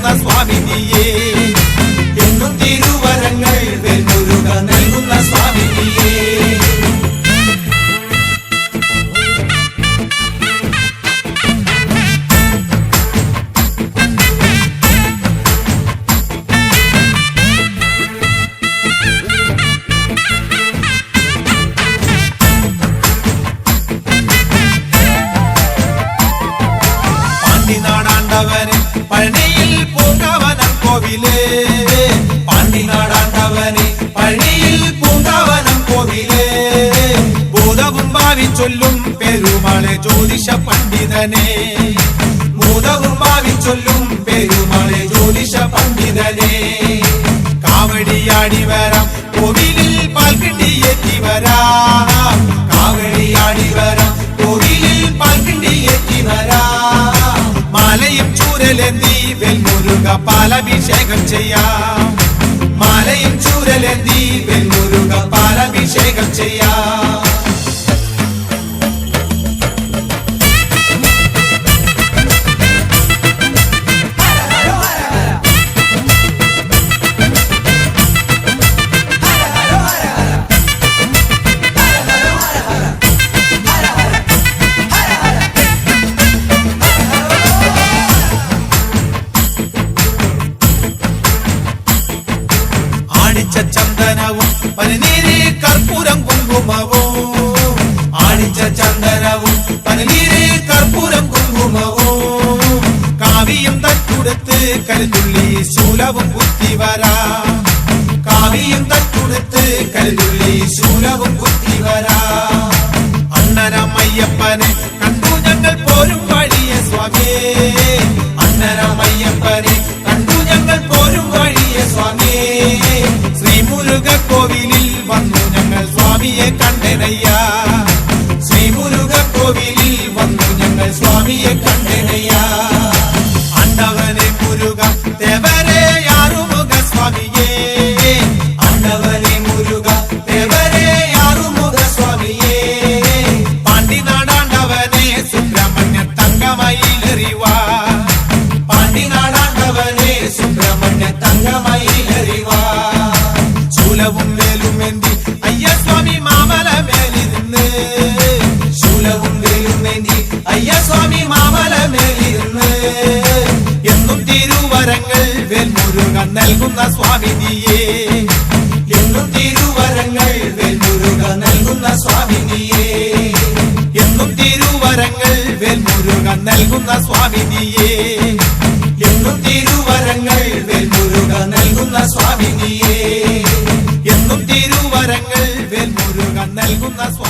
നൽകുന്ന സ്വാമി നീയേ. എന്നും തിരുവരങ്ങൾ വേൽമുരുക നൽകുന്ന സ്വാമി നീയേ. പഴനിയിൽ പൂങ്കാവനം കോവിലേ, പാണ്ടിനാടാണ്ടവനെ പഴനിയിൽ പൂങ്കാവനം കോവിലേ. ഭൂതവും ഭാവി ചൊല്ലും പെരുമാളെ ജ്യോതിഷ പണ്ഡിതനെ, ഭൂതവും ഭാവി ചൊല്ലും പെരുമാളെ ജ്യോതിഷ പണ്ഡിതനെ. കാവടിയാടി വരാം കോവിലിൽ പാൽക്കിണ്ടിയെത്തി വരാം, കാവടിയാടി വരാം കോവിലിൽ പാൽക്കിണ്ടിയെത്തി വരാം. മാലയും ചൂരലെന്തി വെൽമുരുക പാലഭിഷേകം ചെയ്യാം, മാലയും ചൂരലെന്തി വെൽമുരുക പാലഭിഷേകം ചെയ്യാം. ചന്ദനവും പനിനീര് കർപ്പൂരം കുങ്കുമവും, ആണിച്ച ചന്ദനവും പനിനീര് കർപ്പൂരം കുങ്കുമവും. കാവിയും തട്ടുടുത്ത് കരുതുള്ളി ശൂലവും കുത്തി വരാം, കാവിയും തട്ടുടുത്ത് കരുതുള്ളി ശൂലവും കുത്തി വരാം. അണ്ണനമയ്യപ്പനെ കണ്ടു ഞങ്ങൾ പോരും വഴിയെ സ്വാമിയേ, അണ്ണനമയ്യപ്പനെ കണ്ടു ഞങ്ങൾ പോരും വഴിയെ സ്വാമിയേ. ശ്രീമുരുക കോവിലിൽ വന്നു ഞങ്ങൾ സ്വാമിയെ കണ്ടനയ്യ, ശ്രീമുരുക കോവിലിൽ വന്നു ഞങ്ങൾ സ്വാമിയെ കണ്ടനയ്യ. അണ്ടവനെ മുരുക ദേവരെ ആറുമുഖ സ്വാമിയേ, അണ്ടവനെ മുരുക ദേവരെ ആറുമുഖ സ്വാമിയേ. പാണ്ടിനാടാണ്ടവനെ സുബ്രഹ്മണ്യ തങ്കമയിലെറിവാ, പാണ്ടിനാടാണ്ടവനെ സുബ്രഹ്മണ്യ തങ്കമയിലെറിവാ. ശൂലവും വേലുമേന്തി അയ്യസ്വാമി മാമല മേലിരുന്ന്, ശൂലവും വേലുമേന്തി അയ്യസ്വാമി മാമല മേലിരുന്ന്. എന്നും തിരുവരങ്ങൾ വേൽമുരുക നൽകുന്ന സ്വാമി നീയേ, എന്നും തിരുവരങ്ങൾ വേൽമുരുക നൽകുന്ന സ്വാമി നീയേ. എന്നും തിരുവരങ്ങൾ വേൽമുരുക നൽകുന്ന സ്വാമി നീയേ, എന്നും തിരുവരങ്ങൾ വേൽമുരുക നൽകുന്ന സ്വാമി നീയേ. എന്നും തിരുവരങ്ങൾ വേൽമുരുക നൽകുന്ന സ്വാമി.